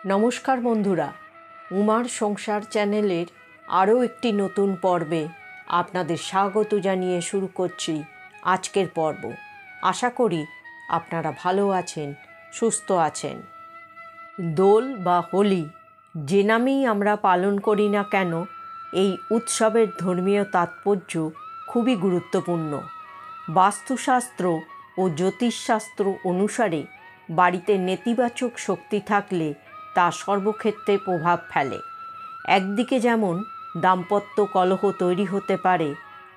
নমস্কার বন্ধুরা, উমার সংসার চ্যানেলের আরও একটি নতুন পর্বে আপনাদের স্বাগত জানিয়ে শুরু করছি আজকের পর্ব। আশা করি আপনারা ভালো আছেন, সুস্থ আছেন। দোল বা হোলি যে নামেই আমরা পালন করি না কেন, এই উৎসবের ধর্মীয় তাৎপর্য খুবই গুরুত্বপূর্ণ। বাস্তুশাস্ত্র ও জ্যোতিষশাস্ত্র অনুসারে বাড়িতে নেতিবাচক শক্তি থাকলে তা সর্বক্ষেত্রে প্রভাব ফেলে। একদিকে যেমন দাম্পত্য কলহ তৈরি হতে পারে,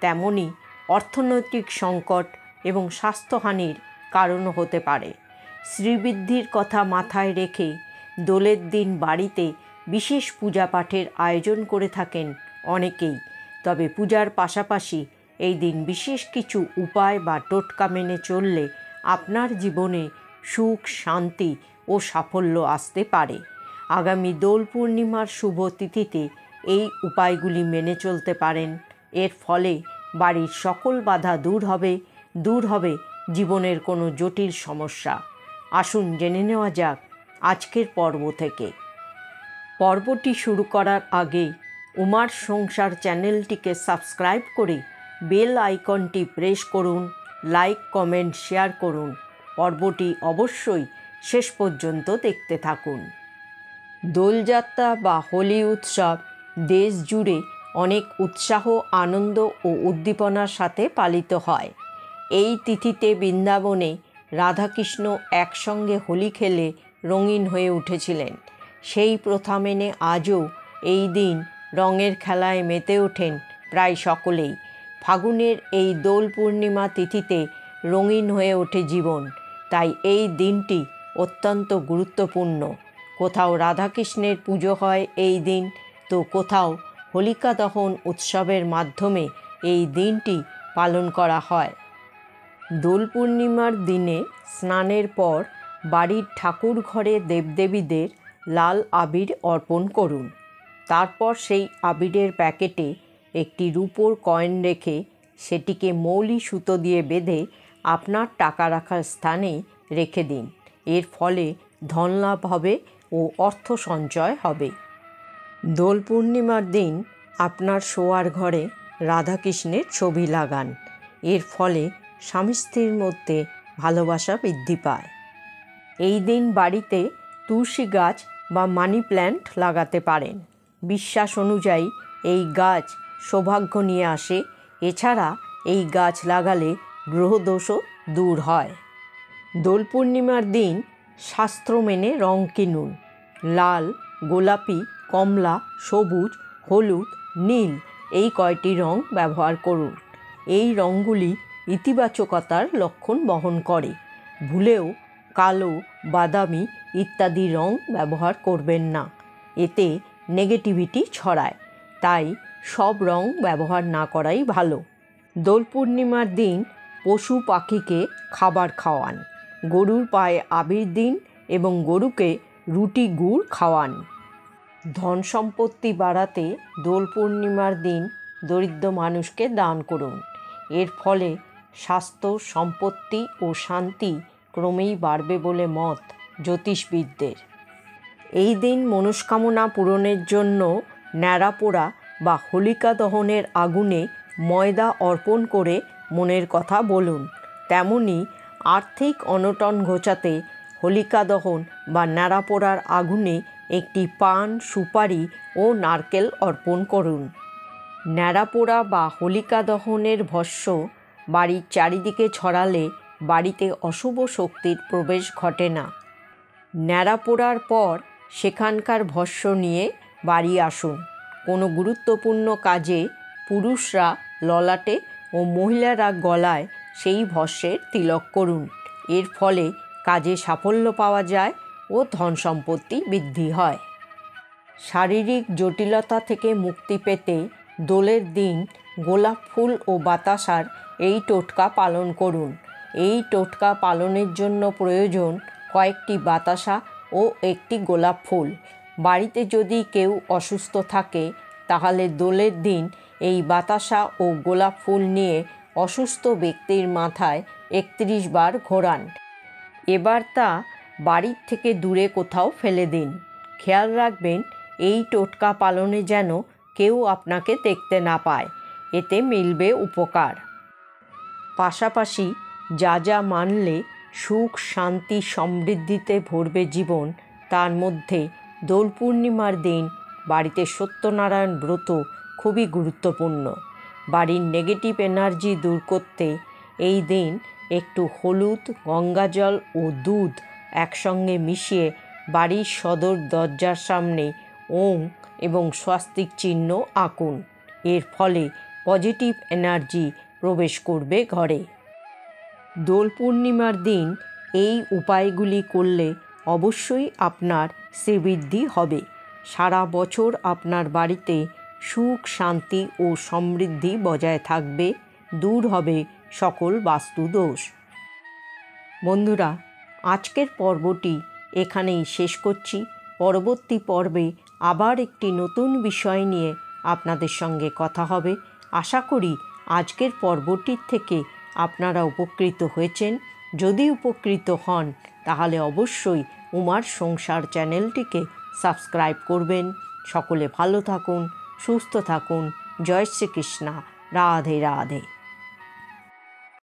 তেমনি অর্থনৈতিক সংকট এবং স্বাস্থ্যহানির কারণও হতে পারে। শ্রীবৃদ্ধির কথা মাথায় রেখে দোলের দিন বাড়িতে বিশেষ পূজা পাঠের আয়োজন করে থাকেন অনেকেই। তবে পূজার পাশাপাশি এই দিন বিশেষ কিছু উপায় বা টোটকা মেনে চললে আপনার জীবনে সুখ, শান্তি ও সাফল্য আসতে পারে। আগামী দোল পূর্ণিমার শুভ তিথিতে এই উপায়গুলি মেনে চলতে পারেন। এর ফলে বাড়ির সকল বাধা দূর হবে জীবনের কোনো জটিল সমস্যা। আসুন জেনে নেওয়া যাক আজকের পর্ব থেকে। পর্বটি শুরু করার আগে উমার সংসার চ্যানেলটিকে সাবস্ক্রাইব করে বেল আইকনটি প্রেস করুন, লাইক, কমেন্ট, শেয়ার করুন। পর্বটি অবশ্যই শেষ পর্যন্ত দেখতে থাকুন। দোলযাত্রা বা হোলি উৎসব দেশ জুড়ে অনেক উৎসাহ, আনন্দ ও উদ্দীপনার সাথে পালিত হয়। এই তিথিতে বৃন্দাবনে রাধাকৃষ্ণ একসঙ্গে হোলি খেলে রঙিন হয়ে উঠেছিলেন। সেই প্রথা মেনে আজও এই দিন রঙের খেলায় মেতে ওঠেন প্রায় সকলেই। ফাগুনের এই দোল পূর্ণিমা তিথিতে রঙিন হয়ে ওঠে জীবন, তাই এই দিনটি অত্যন্ত গুরুত্বপূর্ণ। কোথাও রাধাকৃষ্ণের পুজো হয় এই দিন, তো কোথাও হোলিকা দহন উৎসবের মাধ্যমে এই দিনটি পালন করা হয়। দোল পূর্ণিমার দিনে স্নানের পর বাড়ির ঠাকুর ঘরে দেবদেবীদের লাল আবির অর্পণ করুন। তারপর সেই আবিরের প্যাকেটে একটি রূপোর কয়েন রেখে সেটিকে মৌলি সুতো দিয়ে বেঁধে আপনার টাকা রাখার স্থানে রেখে দিন। এর ফলে ধনলাভ হবে ও অর্থ সঞ্চয় হবে। দোল পূর্ণিমার দিন আপনার শোয়ার ঘরে রাধাকৃষ্ণের ছবি লাগান। এর ফলে স্বামী স্ত্রীর মধ্যে ভালোবাসা বৃদ্ধি পায়। এই দিন বাড়িতে তুলসী গাছ বা মানি প্ল্যান্ট লাগাতে পারেন। বিশ্বাস অনুযায়ী এই গাছ সৌভাগ্য নিয়ে আসে। এছাড়া এই গাছ লাগালে গ্রহদোষও দূর হয়। দোল পূর্ণিমার দিন শাস্ত্র মেনে রং কিনুন। লাল, গোলাপি, কমলা, সবুজ, হলুদ, নীল এই কয়টি রং ব্যবহার করুন। এই রঙগুলি ইতিবাচকতার লক্ষণ বহন করে। ভুলেও কালো, বাদামি ইত্যাদি রং ব্যবহার করবেন না, এতে নেগেটিভিটি ছড়ায়। তাই সব রং ব্যবহার না করাই ভালো। দোল পূর্ণিমার দিন পশু পাখিকে খাবার খাওয়ান। গরুর পায়ে আবির দিন এবং গরুকে রুটি গুড় খাওয়ান। ধন সম্পত্তি বাড়াতে দোল পূর্ণিমার দিন দরিদ্র মানুষকে দান করুন। এর ফলে স্বাস্থ্য, সম্পত্তি ও শান্তি ক্রমেই বাড়বে বলে মত জ্যোতিষবিদদের। এই দিন মনস্কামনা পূরণের জন্য ন্যাড়া পোড়া বা হোলিকা দহনের আগুনে ময়দা অর্পণ করে মনের কথা বলুন। তেমনি আর্থিক অনটন ঘোচাতে হোলিকা দহন বা ন্যাড়া পোড়ার আগুনে একটি পান, সুপারি ও নারকেল অর্পণ করুন। ন্যাড়া পোড়া বা হোলিকা দহনের ভস্ম বাড়ির চারিদিকে ছড়ালে বাড়িতে অশুভ শক্তির প্রবেশ ঘটে না। ন্যাড়া পোড়ার পর সেখানকার ভস্ম নিয়ে বাড়ি আসুন। কোনো গুরুত্বপূর্ণ কাজে পুরুষরা ললাটে ও মহিলারা গলায় সেই ভস্মের তিলক করুন। এর ফলে কাজে সাফল্য পাওয়া যায় ও ধন সম্পত্তি বৃদ্ধি হয়। শারীরিক জটিলতা থেকে মুক্তি পেতে দোলের দিন গোলাপ ফুল ও বাতাসার এই টোটকা পালন করুন। এই টোটকা পালনের জন্য প্রয়োজন কয়েকটি বাতাসা ও একটি গোলাপ ফুল। বাড়িতে যদি কেউ অসুস্থ থাকে তাহলে দোলের দিন এই বাতাসা ও গোলাপ ফুল নিয়ে অসুস্থ ব্যক্তির মাথায় 31 বার ঘোরান। এবার তা বাড়ির থেকে দূরে কোথাও ফেলে দিন। খেয়াল রাখবেন এই টোটকা পালনে যেন কেউ আপনাকে দেখতে না পায়, এতে মিলবে উপকার। পাশাপাশি যা যা মানলে সুখ শান্তি সমৃদ্ধিতে ভরবে জীবন, তার মধ্যে দোল পূর্ণিমার দিন বাড়িতে সত্যনারায়ণ ব্রত খুবই গুরুত্বপূর্ণ। বাড়ির নেগেটিভ এনার্জি দূর করতে এই দিন একটু হলুদ, গঙ্গাজল ও দুধ একসঙ্গে মিশিয়ে বাড়ির সদর দরজার সামনে ওং এবং স্বস্তিক চিহ্ন আঁকুন। এর ফলে পজিটিভ এনার্জি প্রবেশ করবে ঘরে। দোল পূর্ণিমার দিন এই উপায়গুলি করলে অবশ্যই আপনার শ্রীবৃদ্ধি হবে। সারা বছর আপনার বাড়িতে সুখ শান্তি ও সমৃদ্ধি বজায় থাকবে, দূর হবে সকল বাস্তুদোষ। বন্ধুরা, আজকের পর্বটি এখানেই শেষ করছি। পরবর্তী পর্বে আবার একটি নতুন বিষয় নিয়ে আপনাদের সঙ্গে কথা হবে। আশা করি আজকের পর্বটির থেকে আপনারা উপকৃত হয়েছেন। যদি উপকৃত হন তাহলে অবশ্যই উমার সংসার চ্যানেলটিকে সাবস্ক্রাইব করবেন। সকলে ভালো থাকুন, সুস্থ থাকুন। জয় শ্রীকৃষ্ণ। রাধে রাধে।